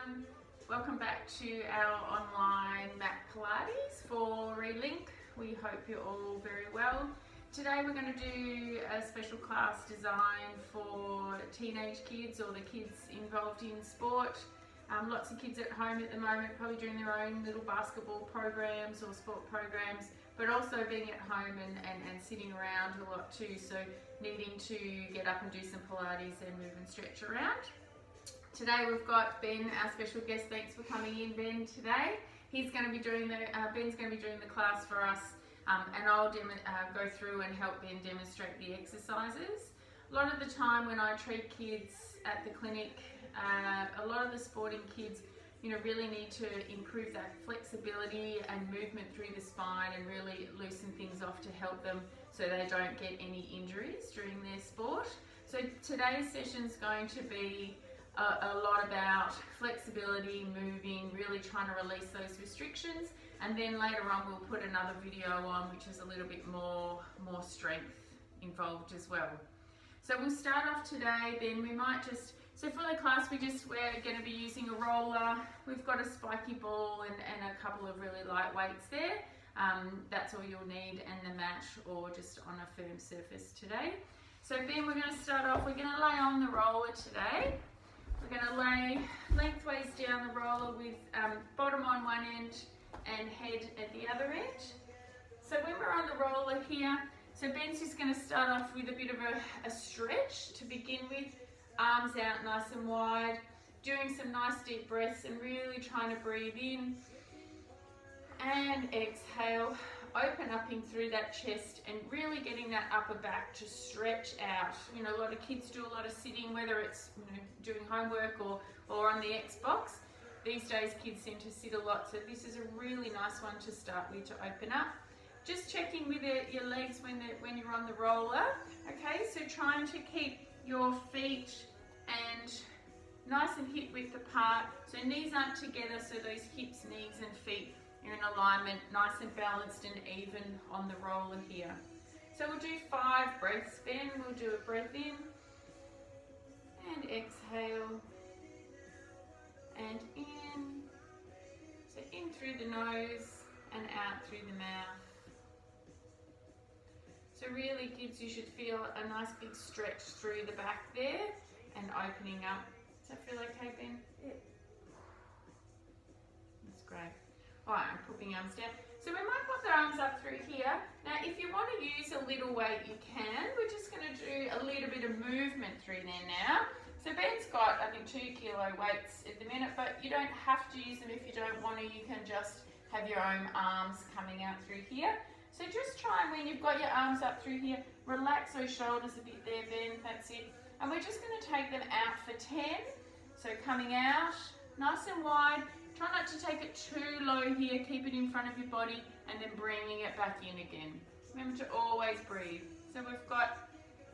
everyone, welcome back to our online mat Pilates for Relink. We hope you're all very well. Today we're going to do a special class designed for teenage kids or the kids involved in sport. Lots of kids at home at the moment probably doing their own little basketball programs or sport programs, but also being at home and sitting around a lot too, so needing to get up and do some Pilates and move and stretch around. Today we've got Ben, our special guest. Thanks for coming in, Ben, today. He's going to be doing Ben's going to be doing the class for us, and I'll go through and help Ben demonstrate the exercises. A lot of the time when I treat kids at the clinic, a lot of the sporting kids, really need to improve that flexibility and movement through the spine and really loosen things off to help them so they don't get any injuries during their sport. So today's session is going to be a lot about flexibility, moving, really trying to release those restrictions, and then later on we'll put another video on which is a little bit more strength involved as well. So we'll start off today, Ben. We might just, so for the class we're going to be using a roller. We've got a spiky ball and a couple of really light weights there. That's all you'll need, and the mat or just on a firm surface today. So Ben, we're going to start off, we're going to lay on the roller today. We're going to lay lengthways down the roller with bottom on one end and head at the other end. So when we're on the roller here, so Ben's just going to start off with a bit of a stretch to begin with. Arms out nice and wide, doing some nice deep breaths and really trying to breathe in and exhale, open up in through that chest and really getting that upper back to stretch out. A lot of kids do a lot of sitting, whether it's doing homework or on the Xbox. These days kids seem to sit a lot, so this is a really nice one to start with to open up. Just checking with your legs when you're on the roller. Okay, so trying to keep your feet and nice and hip width apart, so knees aren't together, so those hips, knees and feet are in alignment, nice and balanced and even on the roller here. So we'll do 5 breaths, Ben. We'll do a breath in and exhale and in. So in through the nose and out through the mouth. So really kids, you should feel a nice big stretch through the back there and opening up. Does that feel okay, Ben? Yeah. That's great. Alright, I'm putting arms down. So we might put the arms up through here. Now if you want to use a little weight, you can. We're just going to do a little bit of movement through there now. So Ben's got, I think, 2 kilo weights at the minute, but you don't have to use them if you don't want to. You can just have your own arms coming out through here. So just try, when you've got your arms up through here, relax those shoulders a bit there, Ben. That's it. And we're just going to take them out for 10. So coming out, nice and wide. Try not to take it too low here. Keep it in front of your body and then bringing it back in again. Remember to always breathe. So we've got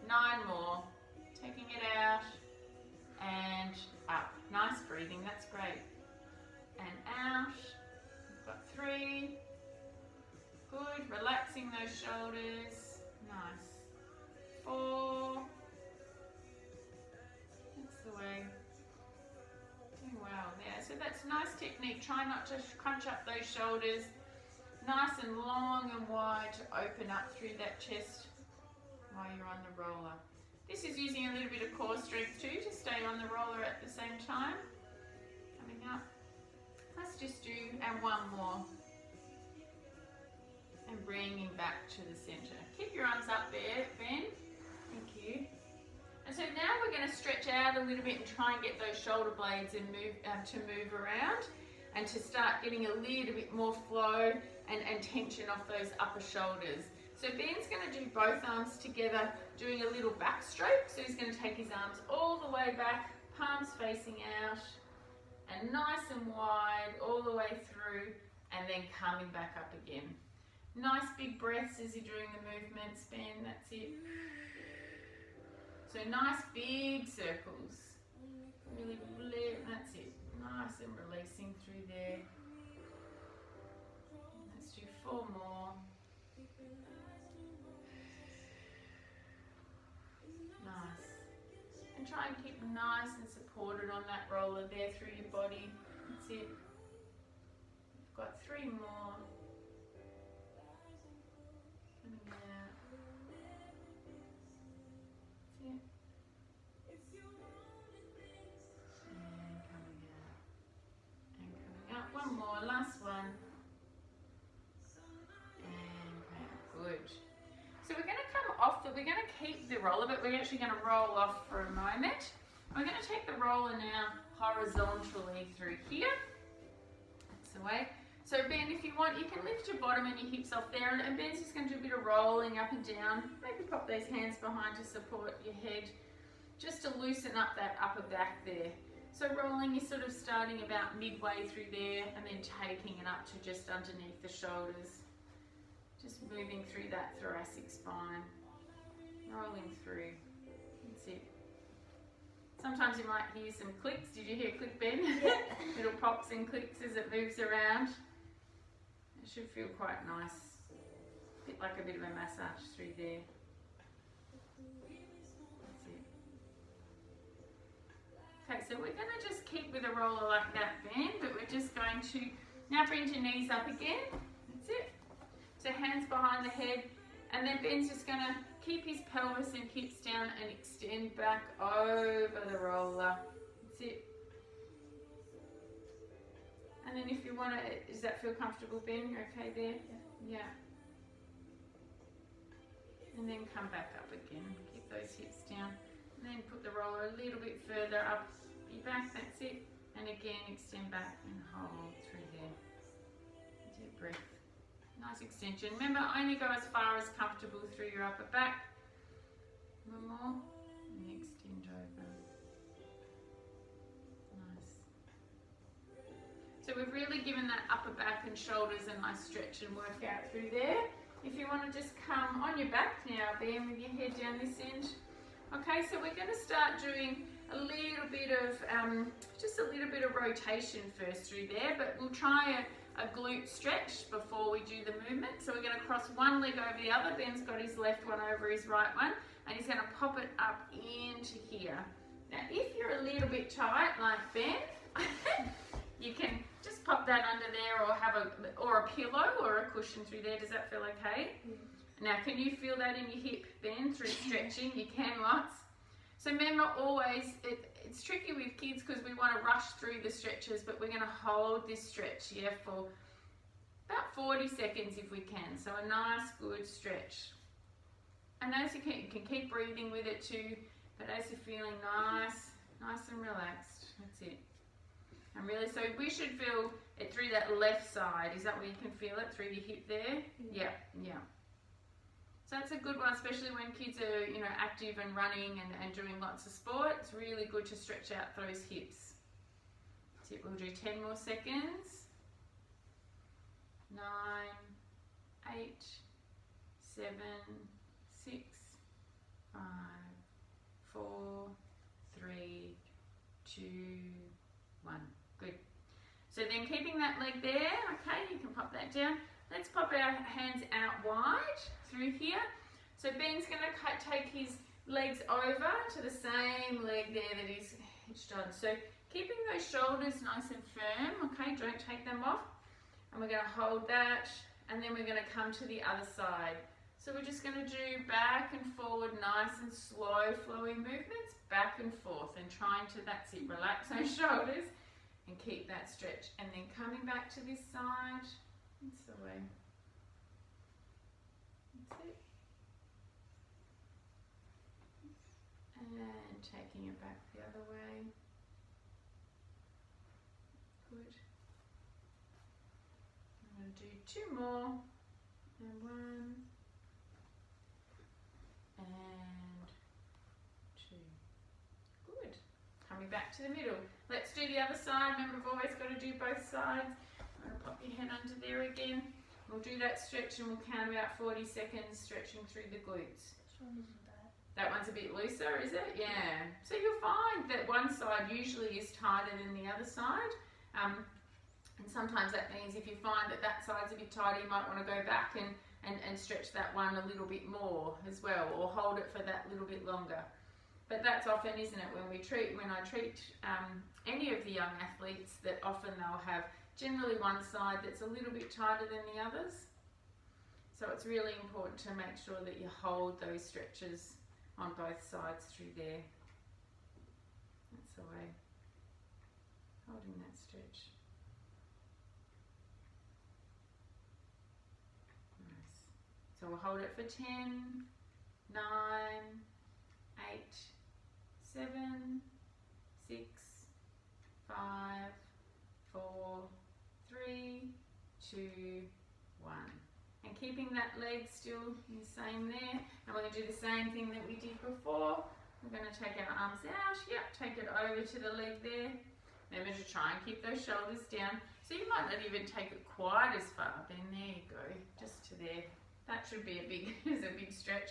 9 more. Taking it out and up. Nice breathing. That's great. And out. We've got 3. Good. Relaxing those shoulders. Nice. 4. That's the way. Doing well there. So that's a nice technique. Try not to crunch up those shoulders. Nice and long and wide to open up through that chest while you're on the roller. This is using a little bit of core strength too to stay on the roller at the same time. Coming up. Let's just do, and 1 more. And bringing back to the center. Keep your arms up there, Ben. Thank you. And so now we're going to stretch out a little bit and try and get those shoulder blades and move around and to start getting a little bit more flow and tension off those upper shoulders. So Ben's going to do both arms together, doing a little back stroke. So he's going to take his arms all the way back, palms facing out, and nice and wide all the way through, and then coming back up again. Nice big breaths as you're doing the movements, Ben. That's it. So nice big circles. Really, that's it. Nice and releasing through there. Let's do 4 more. Nice. And try and keep nice and supported on that roller there through your body. That's it. We've got 3 more. Coming out. That's it. And coming out. And coming out. One more, last one. And good. So we're going to come off, we're going to keep the roller, but we're actually going to roll off for a moment. We're going to take the roller now horizontally through here. That's the way. So Ben, if you want, you can lift your bottom and your hips off there, and Ben's just going to do a bit of rolling up and down. Maybe pop those hands behind to support your head, just to loosen up that upper back there. So rolling, you're sort of starting about midway through there and then taking it up to just underneath the shoulders. Just moving through that thoracic spine, rolling through. That's it. Sometimes you might hear some clicks. Did you hear a click, Ben? Yeah. Little pops and clicks as it moves around. It should feel quite nice. A bit like a bit of a massage through there. That's it. Okay, so we're going to just keep with a roller like that, Ben, but we're just going to now bring your knees up again. That's it. So hands behind the head, and then Ben's just going to keep his pelvis and hips down and extend back over the roller. That's it. And then if you want to, does that feel comfortable, Ben? You're okay there? Yeah. And then come back up again. Keep those hips down. And then put the roller a little bit further up your back. That's it. And again, extend back and hold through there. Deep breath. Nice extension. Remember, only go as far as comfortable through your upper back. One more. And extend over. Nice. So we've really given that upper back and shoulders a nice stretch and work out through there. If you want to just come on your back now, Ben, with your head down this end. Okay, so we're going to start doing a little bit of, just a little bit of rotation first through there, but we'll try a glute stretch before we do the movement. So we're going to cross one leg over the other. Ben's got his left one over his right one, and he's going to pop it up into here. Now, if you're a little bit tight, like Ben, you can just pop that under there, or have a pillow or a cushion through there. Does that feel okay? Yeah. Now, can you feel that in your hip, Ben, through stretching? You can, lots. So remember, always, it's tricky with kids because we want to rush through the stretches, but we're going to hold this stretch, yeah, for about 40 seconds if we can. So a nice, good stretch. And as you can keep breathing with it too, but as you're feeling nice and relaxed, that's it. And really, so we should feel it through that left side. Is that where you can feel it, through your hip there? Yeah, yeah. So that's a good one, especially when kids are, you know, active and running and doing lots of sport. It's really good to stretch out those hips. So we'll do 10 more seconds. 9, 8, 7, 6, 5, 4, 3, 2, 1. Good. So then keeping that leg there, okay, you can pop that down. Let's pop our hands out wide through here. So Ben's going to take his legs over to the same leg there that he's hitched on. So keeping those shoulders nice and firm, okay, don't take them off. And we're going to hold that, and then we're going to come to the other side. So we're just going to do back and forward, nice and slow flowing movements, back and forth, and trying to, that's it, relax those shoulders and keep that stretch. And then coming back to this side. That's the way. That's it. And taking it back the other way. Good. I'm going to do 2 more. And 1. And 2. Good. Coming back to the middle. Let's do the other side. Remember, we've always got to do both sides. I'm going to pop your head under there again. We'll do that stretch and we'll count about 40 seconds stretching through the glutes. Which one isn't bad? That one's a bit looser, is it? Yeah. So you'll find that one side usually is tighter than the other side. And sometimes that means if you find that that side's a bit tighter, you might want to go back and stretch that one a little bit more as well, or hold it for that little bit longer. But that's often, isn't it, when I treat any of the young athletes, that often they'll have generally one side that's a little bit tighter than the others. So it's really important to make sure that you hold those stretches on both sides through there. That's the way, holding that stretch. Nice. So we'll hold it for 10, 9, 8, 7, 6, 5, 4, 3, 2, 1. And keeping that leg still the same there. And we're going to do the same thing that we did before. We're going to take our arms out. Yep, take it over to the leg there. Remember to try and keep those shoulders down. So you might not even take it quite as far. Then there you go, just to there. That should be a big stretch.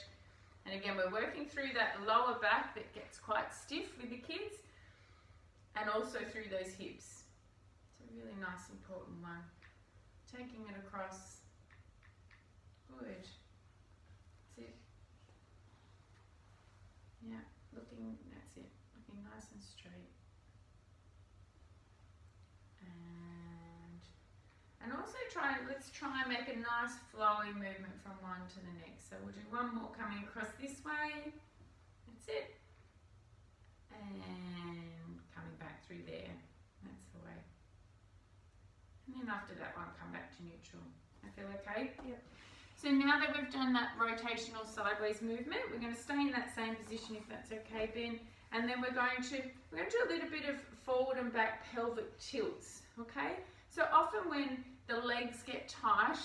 And again, we're working through that lower back that gets quite stiff with the kids, and also through those hips. It's a really nice, important one. Taking it across. Good. That's it. Yeah, that's it. Looking nice and straight. And also let's try and make a nice flowing movement from one to the next. So we'll do one more coming across this way. That's it. And coming back through there. That's the way. And then after that one, come back to neutral. I feel okay? Yep. So now that we've done that rotational sideways movement, we're going to stay in that same position if that's okay, Ben. And then we're going to do a little bit of forward and back pelvic tilts, okay? So often when the legs get tight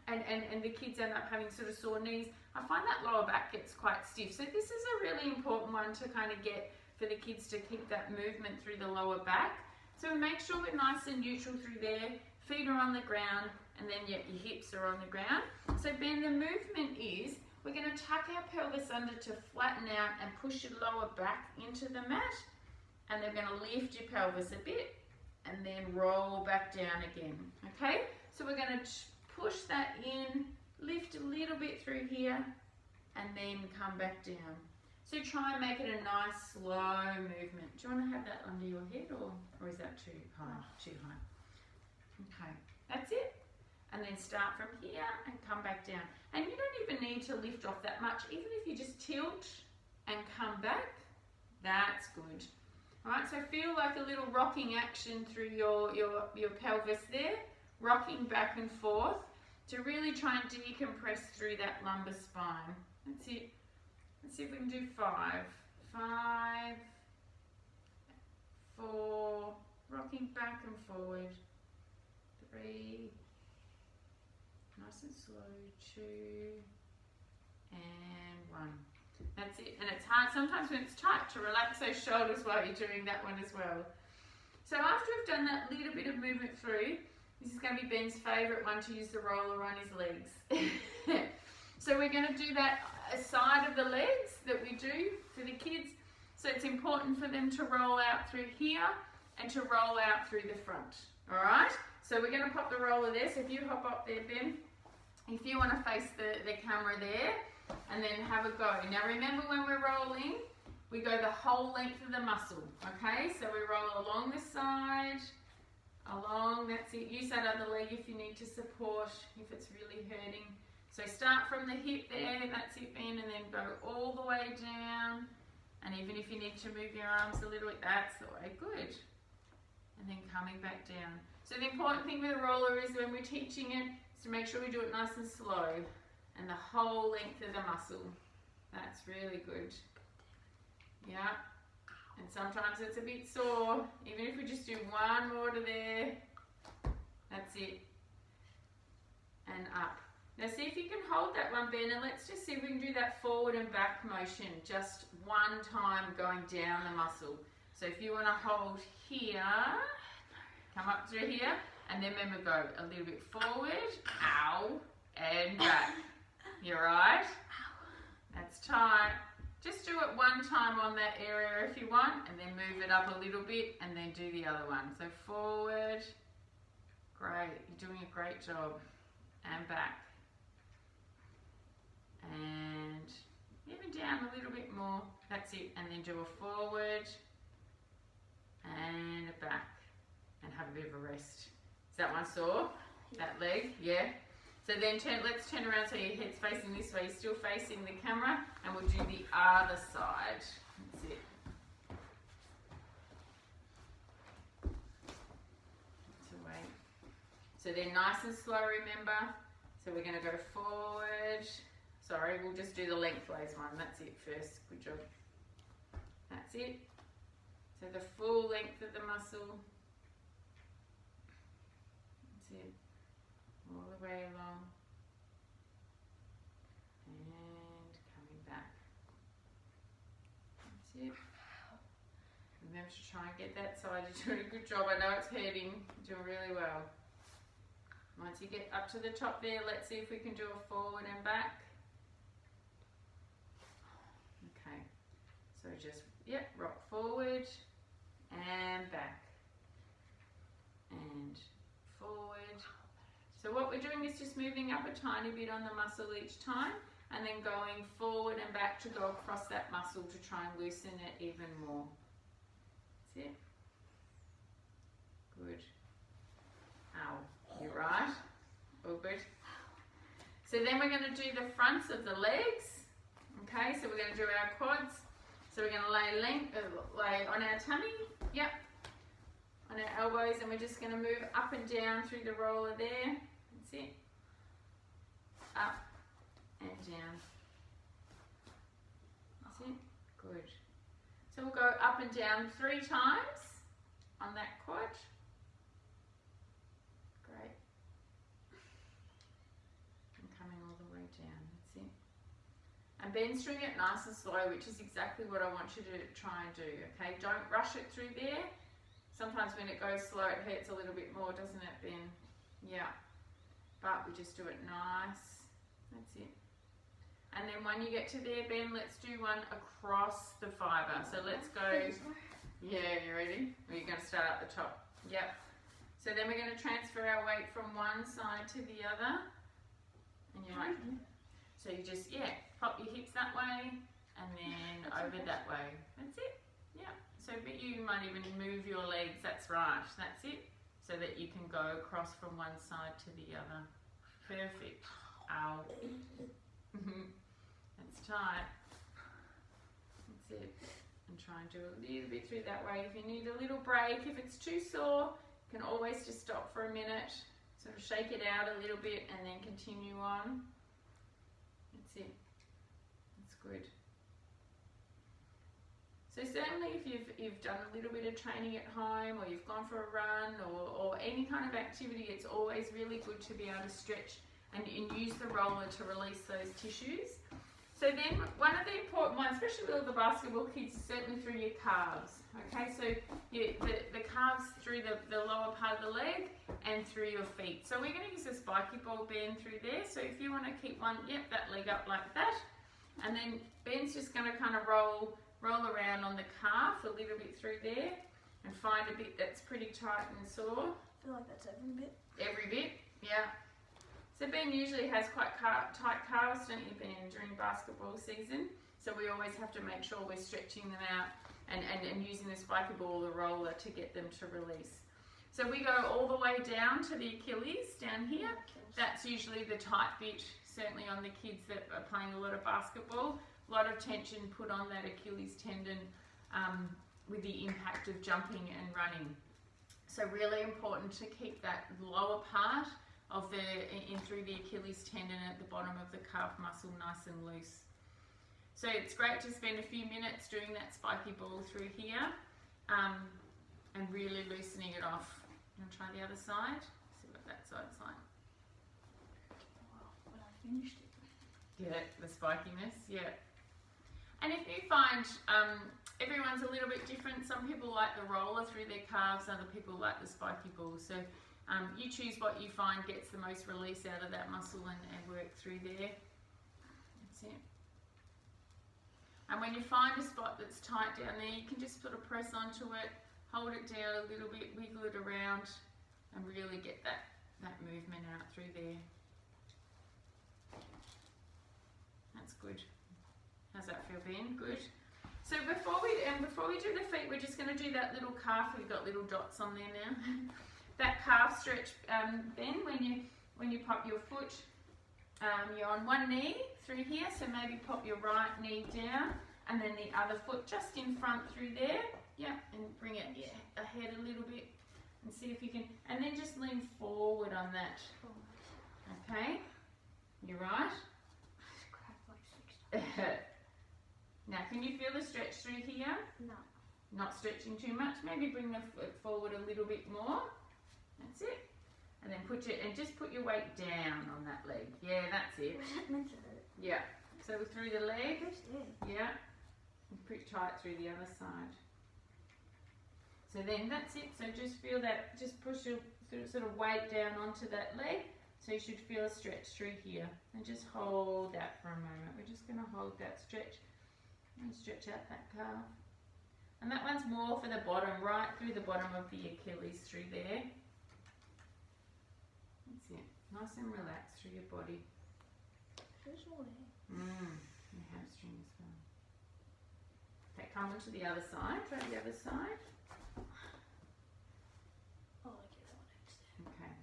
and the kids end up having sort of sore knees, I find that lower back gets quite stiff. So this is a really important one to kind of get for the kids to keep that movement through the lower back. So make sure we're nice and neutral through there. Feet are on the ground, and then your hips are on the ground. So Ben, the movement is, we're going to tuck our pelvis under to flatten out and push your lower back into the mat. And then we're going to lift your pelvis a bit and then roll back down again. Okay? So we're going to push that in, lift a little bit through here, and then come back down. So try and make it a nice, slow movement. Do you want to have that under your head, or is that too high? Too high. Okay, that's it. And then start from here and come back down. And you don't even need to lift off that much. Even if you just tilt and come back, that's good. All right, so feel like a little rocking action through your pelvis there, rocking back and forth to really try and decompress through that lumbar spine. That's it. Let's see if we can do 5. 5, 4, rocking back and forward. 3, nice and slow, 2, and 1. That's it. And it's hard sometimes when it's tight to relax those shoulders while you're doing that one as well. So after we've done that little bit of movement through, this is going to be Ben's favourite one to use the roller on his legs. So we're going to do that side of the legs that we do for the kids. So it's important for them to roll out through here and to roll out through the front. All right? So we're going to pop the roller there. So if you hop up there, Ben, if you want to face the camera there, and then have a go. Now remember, when we're rolling, we go the whole length of the muscle, okay? So we roll along the side, along, that's it. Use that other leg if you need to support, if it's really hurting. So start from the hip there, that's it, Ben, and then go all the way down. And even if you need to move your arms a little bit, that's the way, good. And then coming back down. So the important thing with the roller is when we're teaching it, is to make sure we do it nice and slow. And the whole length of the muscle. That's really good. Yeah. And sometimes it's a bit sore. Even if we just do one more to there. That's it. And up. Now see if you can hold that one, Ben, and let's just see if we can do that forward and back motion. Just one time going down the muscle. So if you want to hold here, come up through here, and then remember, go a little bit forward, ow, and back. You're right. That's tight. Just do it one time on that area if you want, and then move it up a little bit, and then do the other one. So forward. Great. You're doing a great job. And back. And even down a little bit more. That's it. And then do a forward and a back and have a bit of a rest. Is that one sore? That leg? Yeah. So then let's turn around so your head's facing this way, still facing the camera, and we'll do the other side. That's it. So they're nice and slow, remember. So we're going to go forward. Sorry, we'll just do the lengthways one. That's it first. Good job. That's it. So the full length of the muscle. That's it. All the way along. And coming back. That's it. Remember to try and get that side. You're doing a good job. I know it's hurting. You're doing really well. Once you get up to the top there, let's see if we can do a forward and back. Okay, so just, yep, rock forward and back and forward. So what we're doing is just moving up a tiny bit on the muscle each time and then going forward and back to go across that muscle to try and loosen it even more. That's it. Good. Ow. You're right. All good. So then we're going to do the fronts of the legs. Okay, so we're going to do our quads. So we're going to lay on our tummy. Yep. On our elbows, and we're just going to move up and down through the roller there. That's it. Up and down. That's it. Good. So we'll go up and down 3 times on that quad. Great. And coming all the way down, that's it. And Ben's doing it nice and slow, which is exactly what I want you to try and do, okay? Don't rush it through there. Sometimes when it goes slow, it hurts a little bit more, doesn't it, Ben? Yeah. But we just do it nice. That's it. And then when you get to there, Ben, let's do one across the fibre. So let's go. Yeah, you ready? We're going to start at the top. Yep. So then we're going to transfer our weight from one side to the other. And you might, so you just, yeah, pop your hips that way and then over that way. That's it. Yeah. So but you might even move your legs. That's right. That's it. So that you can go across from one side to the other. Perfect. Ow. That's tight. That's it. And try and do a little bit through that way. If you need a little break, if it's too sore, you can always just stop for a minute, sort of shake it out a little bit and then continue on. That's it. That's good. So certainly if you've done a little bit of training at home, or you've gone for a run, or any kind of activity, it's always really good to be able to stretch and use the roller to release those tissues. So then one of the important ones, especially with all the basketball kids, is certainly through your calves. Okay, so the calves through the lower part of the leg and through your feet. So we're going to use a spiky ball bend through there. So if you want to keep that leg up like that. And then Ben's just going to kind of roll around on the calf a little bit through there and find a bit that's pretty tight and sore. I feel like that's every bit. Every bit, yeah. So Ben usually has quite tight calves, don't you, Ben, during basketball season? So we always have to make sure we're stretching them out and using the spiky ball, the roller, to get them to release. So we go all the way down to the Achilles, down here. That's usually the tight bit, certainly on the kids that are playing a lot of basketball. A lot of tension put on that Achilles tendon with the impact of jumping and running. So really important to keep that lower part of through the Achilles tendon at the bottom of the calf muscle nice and loose. So it's great to spend a few minutes doing that spiky ball through here and really loosening it off. You want to try the other side? See what that side's like. Wow, when I finished it. Yeah, the spikiness, yeah. And if you find everyone's a little bit different, some people like the roller through their calves, other people like the spiky ball. So you choose what you find gets the most release out of that muscle and work through there. That's it. And when you find a spot that's tight down there, you can just sort of press onto it, hold it down a little bit, wiggle it around, and really get that movement out through there. That's good. How's that feel, Ben? Good. So before we do the feet, we're just going to do that little calf. We've got little dots on there now. That calf stretch, Ben, when you pop your foot, you're on one knee through here, so maybe pop your right knee down, and then the other foot just in front through there. Yeah, and bring it ahead a little bit, and see if you can, and then just lean forward on that. Okay, you're right. Now, can you feel the stretch through here? No. Not stretching too much. Maybe bring the foot forward a little bit more. That's it. And then just put your weight down on that leg. Yeah, that's it. Yeah. So through the leg. Yeah. And pretty tight through the other side. So then that's it. So just feel that. Just push your sort of weight down onto that leg. So you should feel a stretch through here. And just hold that for a moment. We're just going to hold that stretch. And stretch out that calf. And that one's more for the bottom, right through the bottom of the Achilles through there. That's it. Nice and relaxed through your body. Feels more here. Your hamstring as well. Okay, come on to the other side. Try the other side. Oh, I get that one next there. Okay.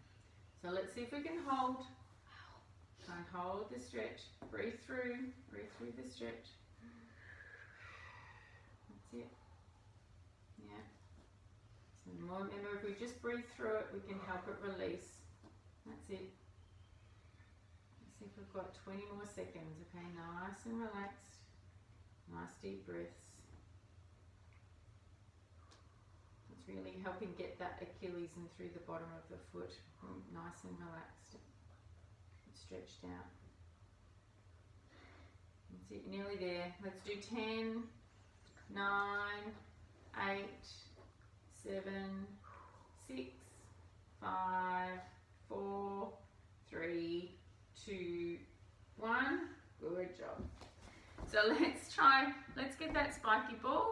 So let's see if we can hold. Try and hold the stretch. Breathe through. Breathe through the stretch. That's it. Yeah. So remember, if we just breathe through it, we can help it release. That's it. Let's see if we've got 20 more seconds. Okay, nice and relaxed. Nice deep breaths. It's really helping get that Achilles in through the bottom of the foot. Nice and relaxed. Stretched out. That's it, nearly there. Let's do 10, 9, 8, 7, 6, 5, 4, 3, 2, 1. Good job. So let's get that spiky ball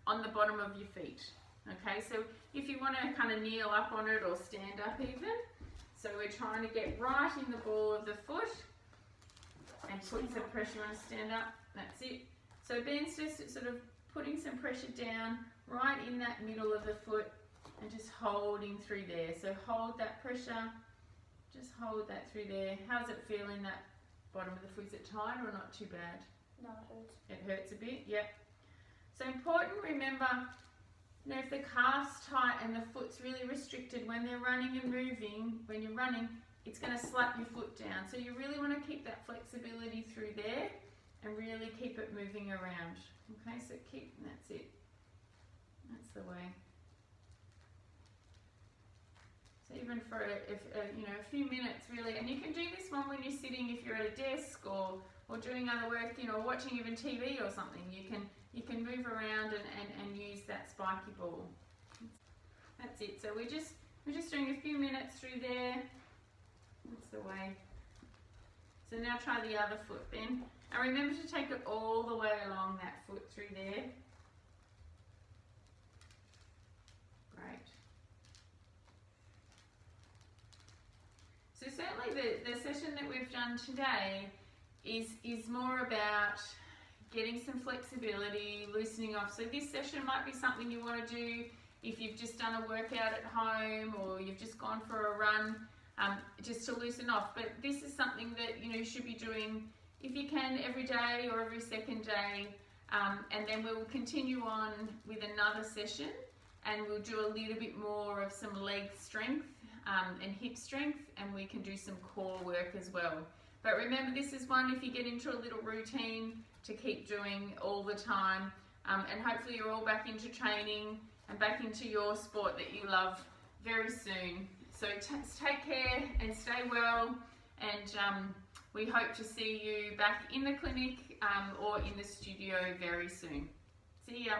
on the bottom of your feet. Okay, so if you want to kind of kneel up on it or stand up even. So we're trying to get right in the ball of the foot and put some pressure on, stand up. That's it. So Ben's just sort of putting some pressure down right in that middle of the foot and just holding through there. So hold that pressure, just hold that through there. How's it feel in that bottom of the foot? Is it tight or not too bad? No, it hurts. It hurts a bit, yep. So important, remember, if the calf's tight and the foot's really restricted when they're running and moving, when you're running, it's going to slap your foot down. So you really want to keep that flexibility through there and really keep it moving around. Okay, so that's it. That's the way. So even for a few minutes really, and you can do this one when you're sitting, if you're at a desk or doing other work, watching even TV or something. You can move around and use that spiky ball. That's it. So we're just doing a few minutes through there. That's the way. So now try the other foot, Ben. And remember to take it all the way along that foot through there. Great. So certainly the session that we've done today is more about getting some flexibility, loosening off. So this session might be something you want to do if you've just done a workout at home or you've just gone for a run, just to loosen off. But this is something that you should be doing if you can every day or every second day, and then we will continue on with another session and we'll do a little bit more of some leg strength and hip strength, and we can do some core work as well. But remember, this is one if you get into a little routine to keep doing all the time, and hopefully you're all back into training and back into your sport that you love very soon. So take care and stay well, and we hope to see you back in the clinic or in the studio very soon. See ya.